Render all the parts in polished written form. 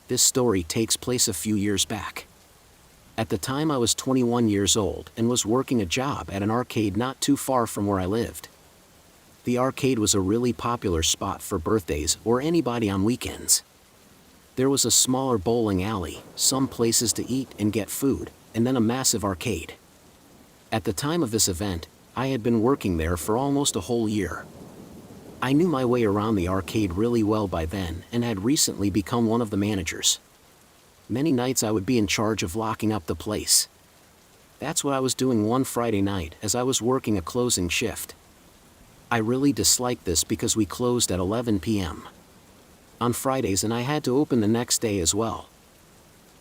This story takes place a few years back. At the time I was 21 years old and was working a job at an arcade not too far from where I lived. The arcade was a really popular spot for birthdays or anybody on weekends. There was a smaller bowling alley, some places to eat and get food, and then a massive arcade. At the time of this event, I had been working there for almost a whole year. I knew my way around the arcade really well by then and had recently become one of the managers. Many nights I would be in charge of locking up the place. That's what I was doing one Friday night as I was working a closing shift. I really disliked this because we closed at 11 p.m. on Fridays and I had to open the next day as well.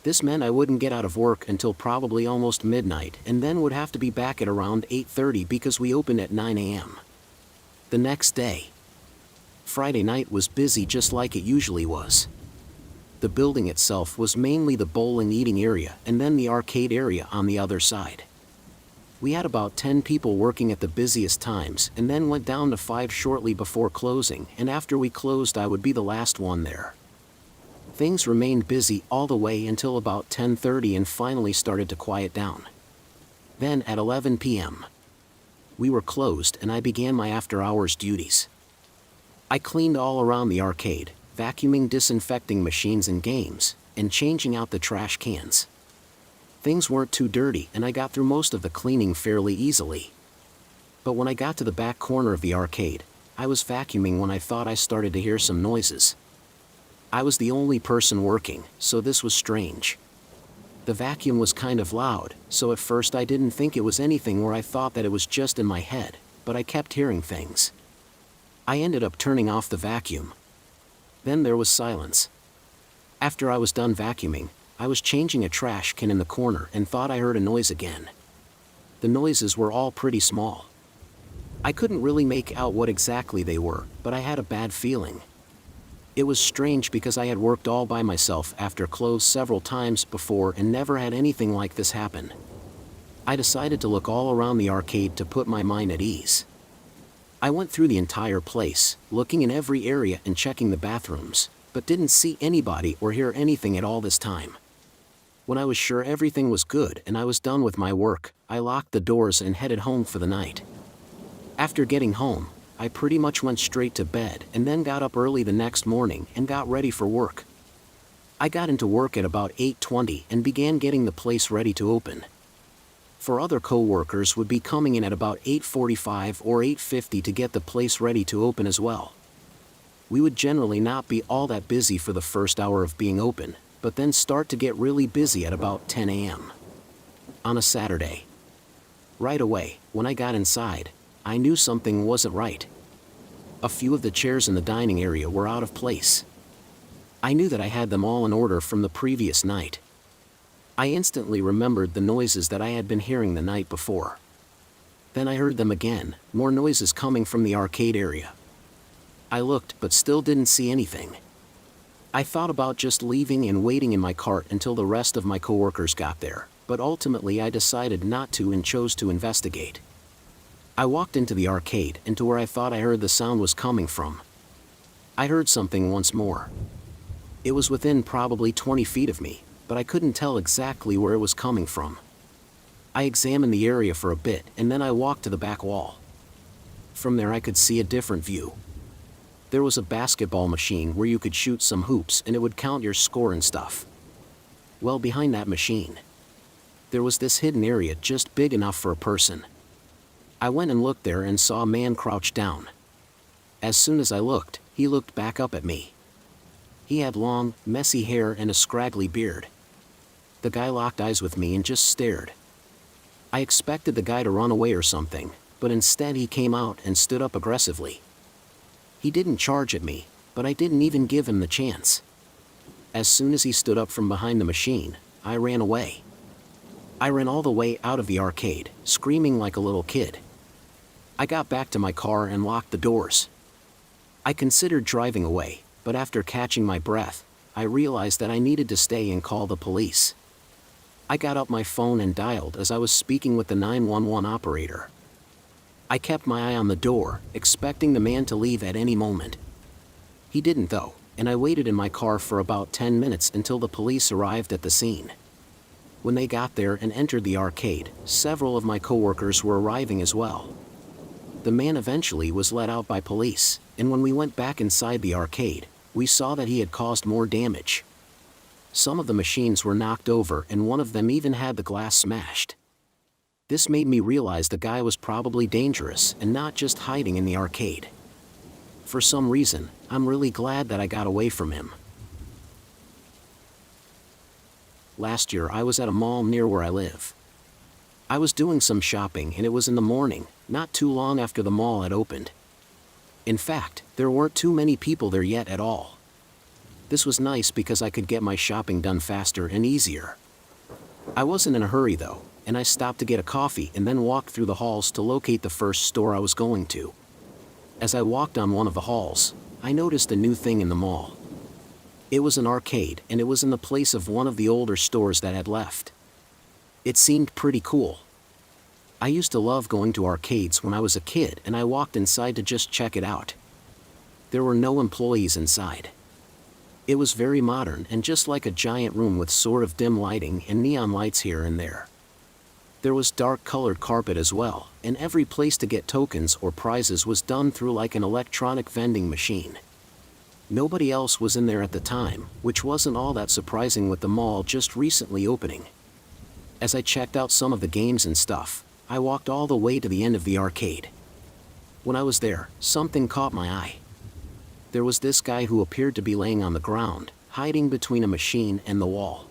This meant I wouldn't get out of work until probably almost midnight and then would have to be back at around 8:30 because we opened at 9 a.m. The next day, Friday night, was busy just like it usually was. The building itself was mainly the bowling eating area and then the arcade area on the other side. We had about 10 people working at the busiest times and then went down to 5 shortly before closing, and after we closed I would be the last one there. Things remained busy all the way until about 10:30 and finally started to quiet down. Then at 11 p.m. we were closed and I began my after-hours duties. I cleaned all around the arcade, vacuuming, disinfecting machines and games, and changing out the trash cans. Things weren't too dirty and I got through most of the cleaning fairly easily. But when I got to the back corner of the arcade, I was vacuuming when I thought I started to hear some noises. I was the only person working, so this was strange. The vacuum was kind of loud, so at first I didn't think it was anything, or I thought that it was just in my head, but I kept hearing things. I ended up turning off the vacuum. Then there was silence. After I was done vacuuming, I was changing a trash can in the corner and thought I heard a noise again. The noises were all pretty small. I couldn't really make out what exactly they were, but I had a bad feeling. It was strange because I had worked all by myself after close several times before and never had anything like this happen. I decided to look all around the arcade to put my mind at ease. I went through the entire place, looking in every area and checking the bathrooms, but didn't see anybody or hear anything at all this time. When I was sure everything was good and I was done with my work, I locked the doors and headed home for the night. After getting home, I pretty much went straight to bed and then got up early the next morning and got ready for work. I got into work at about 8:20 and began getting the place ready to open. For other co-workers would be coming in at about 8:45 or 8:50 to get the place ready to open as well. We would generally not be all that busy for the first hour of being open, but then start to get really busy at about 10 a.m. on a Saturday. Right away, when I got inside, I knew something wasn't right. A few of the chairs in the dining area were out of place. I knew that I had them all in order from the previous night. I instantly remembered the noises that I had been hearing the night before. Then I heard them again, more noises coming from the arcade area. I looked but still didn't see anything. I thought about just leaving and waiting in my cart until the rest of my coworkers got there, but ultimately I decided not to and chose to investigate. I walked into the arcade and to where I thought I heard the sound was coming from. I heard something once more. It was within probably 20 feet of me, but I couldn't tell exactly where it was coming from. I examined the area for a bit and then I walked to the back wall. From there I could see a different view. There was a basketball machine where you could shoot some hoops and it would count your score and stuff. Well, behind that machine, there was this hidden area just big enough for a person. I went and looked there and saw a man crouched down. As soon as I looked, he looked back up at me. He had long, messy hair and a scraggly beard. The guy locked eyes with me and just stared. I expected the guy to run away or something, but instead he came out and stood up aggressively. He didn't charge at me, but I didn't even give him the chance. As soon as he stood up from behind the machine, I ran away. I ran all the way out of the arcade, screaming like a little kid. I got back to my car and locked the doors. I considered driving away, but after catching my breath, I realized that I needed to stay and call the police. I got up my phone and dialed as I was speaking with the 911 operator. I kept my eye on the door, expecting the man to leave at any moment. He didn't though. and I waited in my car for about 10 minutes until the police arrived at the scene. When they got there and entered the arcade, several of my coworkers were arriving as well. The man eventually was let out by police, and when we went back inside the arcade, we saw that he had caused more damage. Some of the machines were knocked over and one of them even had the glass smashed. This made me realize the guy was probably dangerous and not just hiding in the arcade. For some reason, I'm really glad that I got away from him. Last year I was at a mall near where I live. I was doing some shopping and it was in the morning, not too long after the mall had opened. In fact, there weren't too many people there yet at all. This was nice because I could get my shopping done faster and easier. I wasn't in a hurry though, and I stopped to get a coffee and then walked through the halls to locate the first store I was going to. As I walked on one of the halls, I noticed a new thing in the mall. It was an arcade and it was in the place of one of the older stores that had left. It seemed pretty cool. I used to love going to arcades when I was a kid and I walked inside to just check it out. There were no employees inside. It was very modern and just like a giant room with sort of dim lighting and neon lights here and there. There was dark colored carpet as well, and every place to get tokens or prizes was done through like an electronic vending machine. Nobody else was in there at the time, which wasn't all that surprising with the mall just recently opening. As I checked out some of the games and stuff, I walked all the way to the end of the arcade. When I was there, something caught my eye. There was this guy who appeared to be laying on the ground, hiding between a machine and the wall.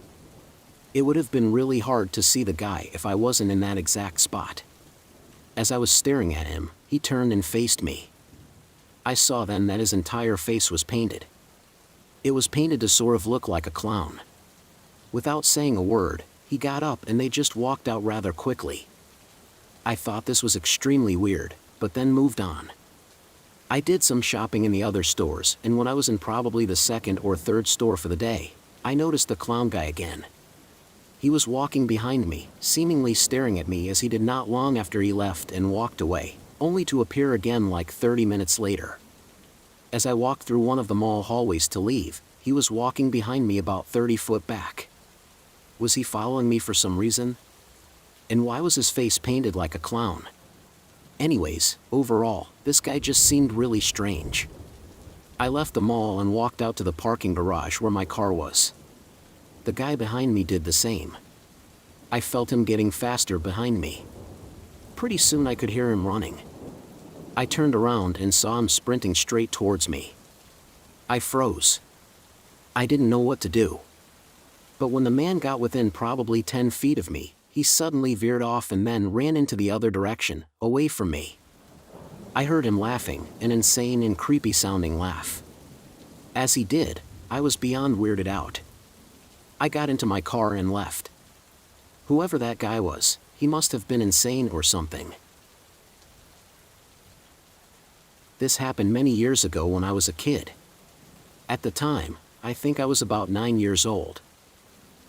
It would have been really hard to see the guy if I wasn't in that exact spot. As I was staring at him, he turned and faced me. I saw then that his entire face was painted. It was painted to sort of look like a clown. Without saying a word, he got up and they just walked out rather quickly. I thought this was extremely weird, but then moved on. I did some shopping in the other stores, and when I was in probably the second or third store for the day, I noticed the clown guy again. He was walking behind me, seemingly staring at me as he did not long after he left and walked away, only to appear again like 30 minutes later. As I walked through one of the mall hallways to leave, he was walking behind me about 30 foot back. Was he following me for some reason? And why was his face painted like a clown? Anyways, overall, this guy just seemed really strange. I left the mall and walked out to the parking garage where my car was. The guy behind me did the same. I felt him getting faster behind me. Pretty soon I could hear him running. I turned around and saw him sprinting straight towards me. I froze. I didn't know what to do. But when the man got within probably 10 feet of me, he suddenly veered off and then ran into the other direction, away from me. I heard him laughing, an insane and creepy sounding laugh. As he did, I was beyond weirded out. I got into my car and left. Whoever that guy was, he must have been insane or something. This happened many years ago when I was a kid. At the time, I think I was about 9 years old.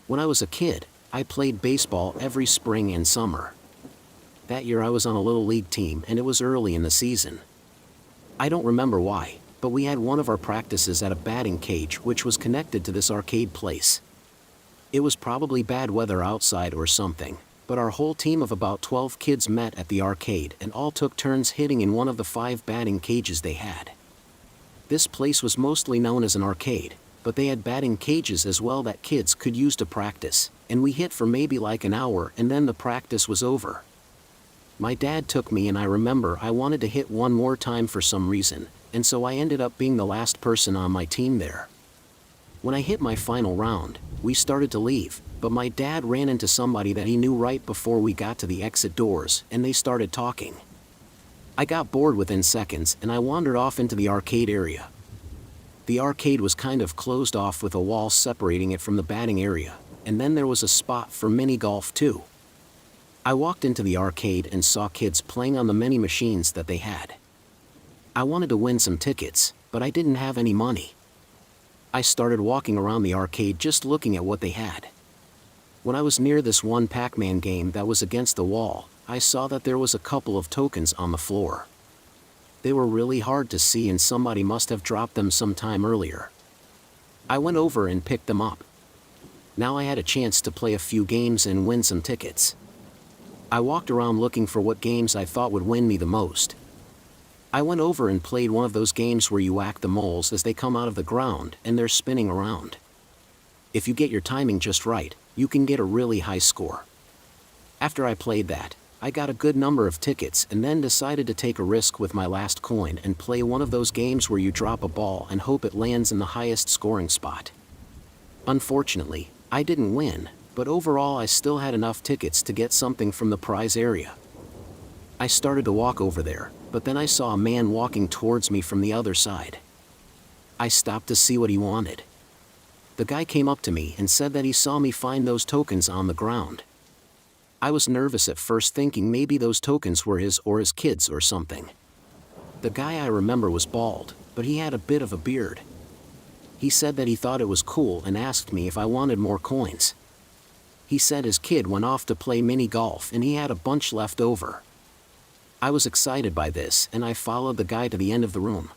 When I was a kid, I played baseball every spring and summer. That year I was on a little league team and it was early in the season. I don't remember why, but we had one of our practices at a batting cage which was connected to this arcade place. It was probably bad weather outside or something, but our whole team of about 12 kids met at the arcade and all took turns hitting in one of the 5 batting cages they had. This place was mostly known as an arcade, but they had batting cages as well that kids could use to practice, and we hit for maybe like an hour and then the practice was over. My dad took me and I remember I wanted to hit one more time for some reason, and so I ended up being the last person on my team there. When I hit my final round, we started to leave, but my dad ran into somebody that he knew right before we got to the exit doors, and they started talking. I got bored within seconds and I wandered off into the arcade area. The arcade was kind of closed off with a wall separating it from the batting area, and then there was a spot for mini golf too. I walked into the arcade and saw kids playing on the many machines that they had. I wanted to win some tickets, but I didn't have any money. I started walking around the arcade just looking at what they had. When I was near this one Pac-Man game that was against the wall, I saw that there was a couple of tokens on the floor. They were really hard to see and somebody must have dropped them some time earlier. I went over and picked them up. Now I had a chance to play a few games and win some tickets. I walked around looking for what games I thought would win me the most. I went over and played one of those games where you whack the moles as they come out of the ground and they're spinning around. If you get your timing just right, you can get a really high score. After I played that, I got a good number of tickets and then decided to take a risk with my last coin and play one of those games where you drop a ball and hope it lands in the highest scoring spot. Unfortunately, I didn't win, but overall I still had enough tickets to get something from the prize area. I started to walk over there, but then I saw a man walking towards me from the other side. I stopped to see what he wanted. The guy came up to me and said that he saw me find those tokens on the ground. I was nervous at first, thinking maybe those tokens were his or his kids or something. The guy I remember was bald, but he had a bit of a beard. He said that he thought it was cool and asked me if I wanted more coins. He said his kid went off to play mini golf and he had a bunch left over. I was excited by this and I followed the guy to the end of the room.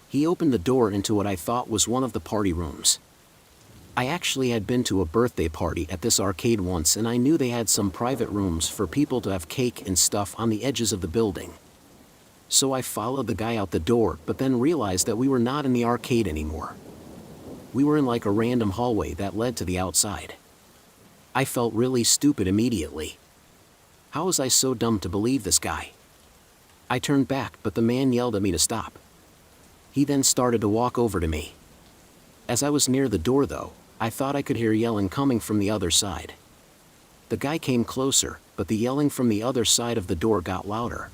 He opened the door into what I thought was one of the party rooms. I actually had been to a birthday party at this arcade once and I knew they had some private rooms for people to have cake and stuff on the edges of the building. So I followed the guy out the door, but then realized that we were not in the arcade anymore. We were in like a random hallway that led to the outside. I felt really stupid immediately. How was I so dumb to believe this guy? I turned back, but the man yelled at me to stop. He then started to walk over to me. As I was near the door though, I thought I could hear yelling coming from the other side. The guy came closer, but the yelling from the other side of the door got louder.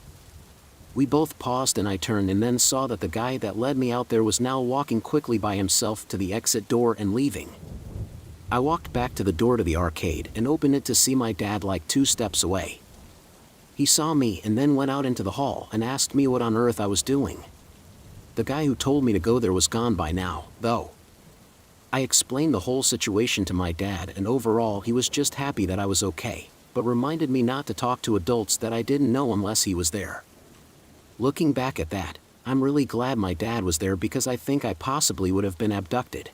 We both paused and I turned and then saw that the guy that led me out there was now walking quickly by himself to the exit door and leaving. I walked back to the door to the arcade and opened it to see my dad like 2 steps away. He saw me and then went out into the hall and asked me what on earth I was doing. The guy who told me to go there was gone by now, though. I explained the whole situation to my dad and overall he was just happy that I was okay, but reminded me not to talk to adults that I didn't know unless he was there. Looking back at that, I'm really glad my dad was there because I think I possibly would have been abducted.